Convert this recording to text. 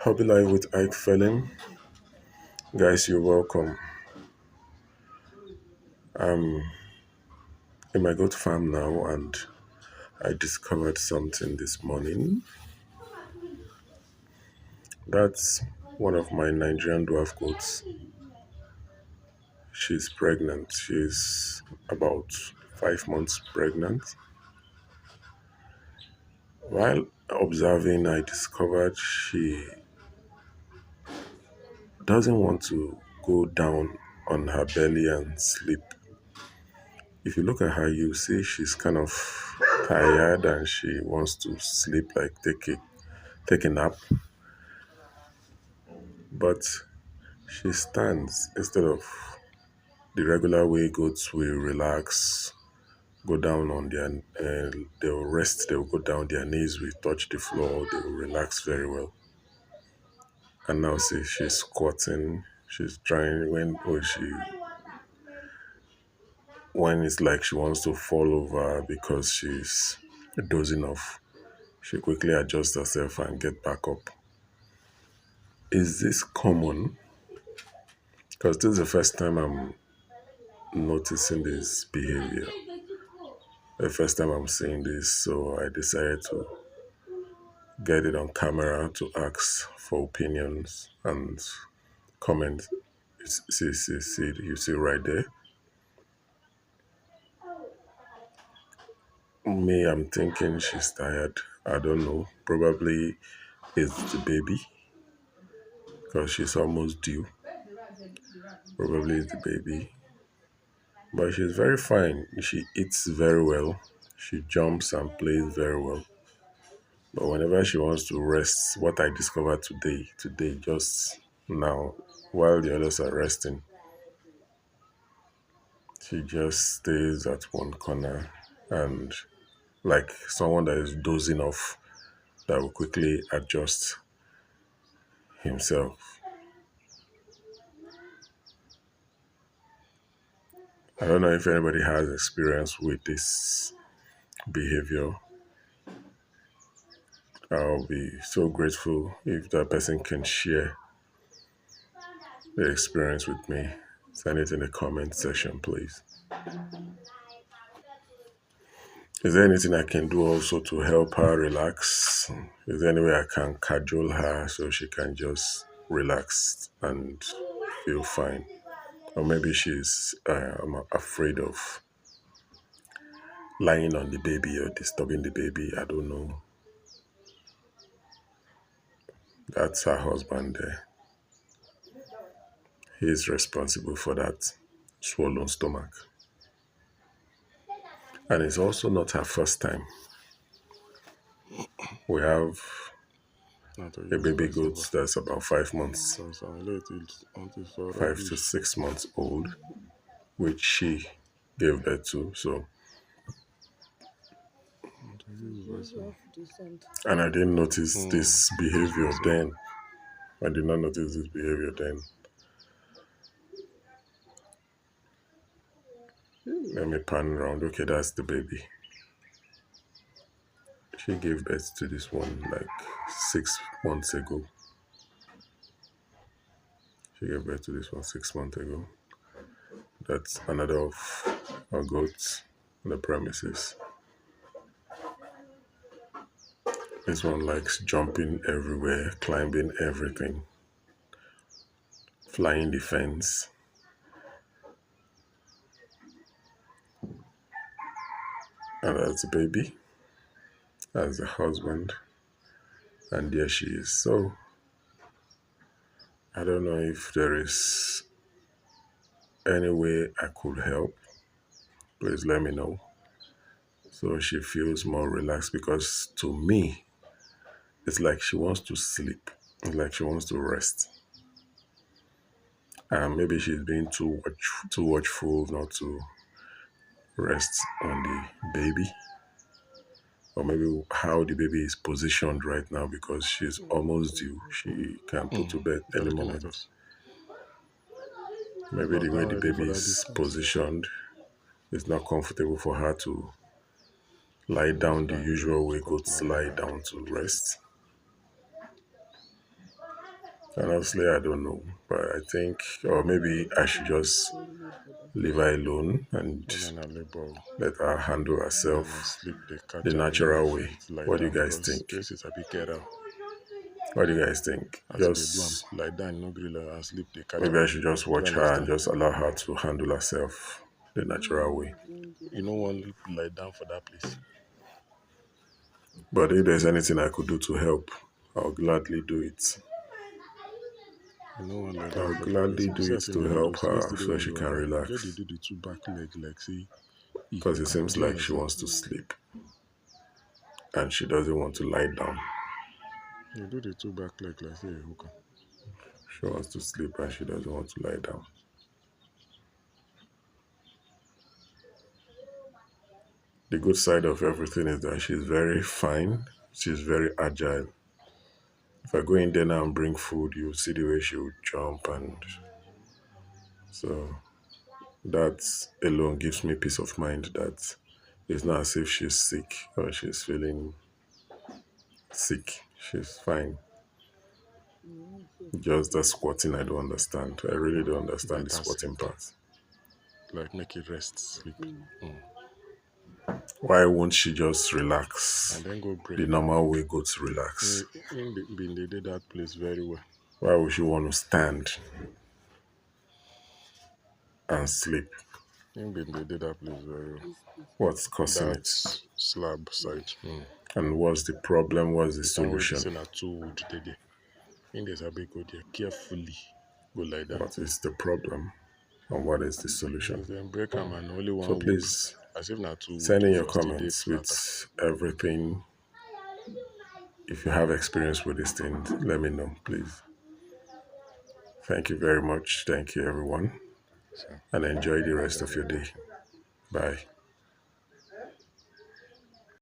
Hobby Life with Ike Felling. Guys, you're welcome. I'm in my goat farm now and I discovered something this morning. That's one of my Nigerian dwarf goats. She's pregnant. She's about 5 months pregnant. While observing, I discovered she doesn't want to go down on her belly and sleep. If you look at her, you see she's kind of tired and she wants to sleep, like take a nap. But she stands instead of the regular way goats will relax, go down on their, they'll rest, they'll go down, their knees will touch the floor, they will relax very well. And now see, she's squatting, she's trying when it's like she wants to fall over because she's dozing off. She quickly adjusts herself and get back up. Is this common? Because this is the first time I'm noticing this behavior. The first time I'm seeing this, so I decided to get it on camera to ask for opinions and comment. See, you see right there. Me, I'm thinking she's tired. I don't know. Probably it's the baby because she's almost due. Probably it's the baby. But she's very fine. She eats very well. She jumps and plays very well. But whenever she wants to rest, what I discovered today, just now, while the others are resting, she just stays at one corner and like someone that is dozing off that will quickly adjust himself. I don't know if anybody has experience with this behavior. I'll be so grateful if that person can share the experience with me. Send it in the comment section, please. Is there anything I can do also to help her relax? Is there any way I can cajole her so she can just relax and feel fine? Or maybe she's afraid of lying on the baby or disturbing the baby. I don't know. That's her husband there. He is responsible for that swollen stomach. And it's also not her first time. We have a baby goat that's about 5 months, 5 to 6 months old, which she gave birth to. So, and I didn't notice this behavior then. I did not notice this behavior then. Let me pan around. Okay, that's the baby. She gave birth to this one like 6 months ago. She gave birth to this one 6 months ago. That's another of our goats on the premises. This one likes jumping everywhere, climbing everything, flying the fence. And that's the baby, that's the husband, and there she is. So, I don't know if there is any way I could help. Please let me know. So she feels more relaxed because to me, it's like she wants to sleep. It's like she wants to rest. And maybe she's being too watchful not to rest on the baby. Or maybe how the baby is positioned right now because she's almost due. She can put to bed any moment. Maybe the way the baby is positioned is not comfortable for her to lie down the usual way goats lie down to rest. Honestly, I don't know, but I think, or maybe I should just leave her alone and When I labor, let her handle when I herself sleep, they the catch her. They natural move way. feet, lie What do you down guys because think? cases a big error. What do you guys think? As they do, Just lie down, no grill her and sleep, they catch maybe her. I should just Do you watch her and understand? just allow her to handle herself the natural way. You don't want to lie down for that place. But if there's anything I could do to help, I'll gladly do it. You don't want to lie down I'll for the place. gladly You do see, it as if to they do help those her yesterday so when she you were can back, you just they relax. do the two back leg, like say he Because it hook 'em. seems Do you like she understand? wants to sleep and she doesn't want to lie down. You do the two back leg, like say he hook 'em. She wants to sleep and she doesn't want to lie down. The good side of everything is that she's very fine. She's very agile. If I go in there now and bring food, you see the way she would jump, and so that alone gives me peace of mind that it's not as if she's sick or she's feeling sick. She's fine. Just the squatting, I don't understand. I really don't understand the Let her squatting sleep, part. like make it rest, sleep, Why won't she just relax? and then go pray. The normal way go to relax. In been they did that place very well. Why would she want to stand and sleep? In been they did that place very well. What's causing That it? slab side. And what's the problem? What's the The time where be solution? saying a two wood they there. In there's a big go there carefully. Go lie down. What is the problem? And what is the Yes, solution? then break 'em and only So one wood. please As if not two wood send in your for still day comments flatter. with everything. If you have experience with this thing, let me know, please. Thank you very much. Thank you, everyone. So And enjoy the rest of your day. Bye.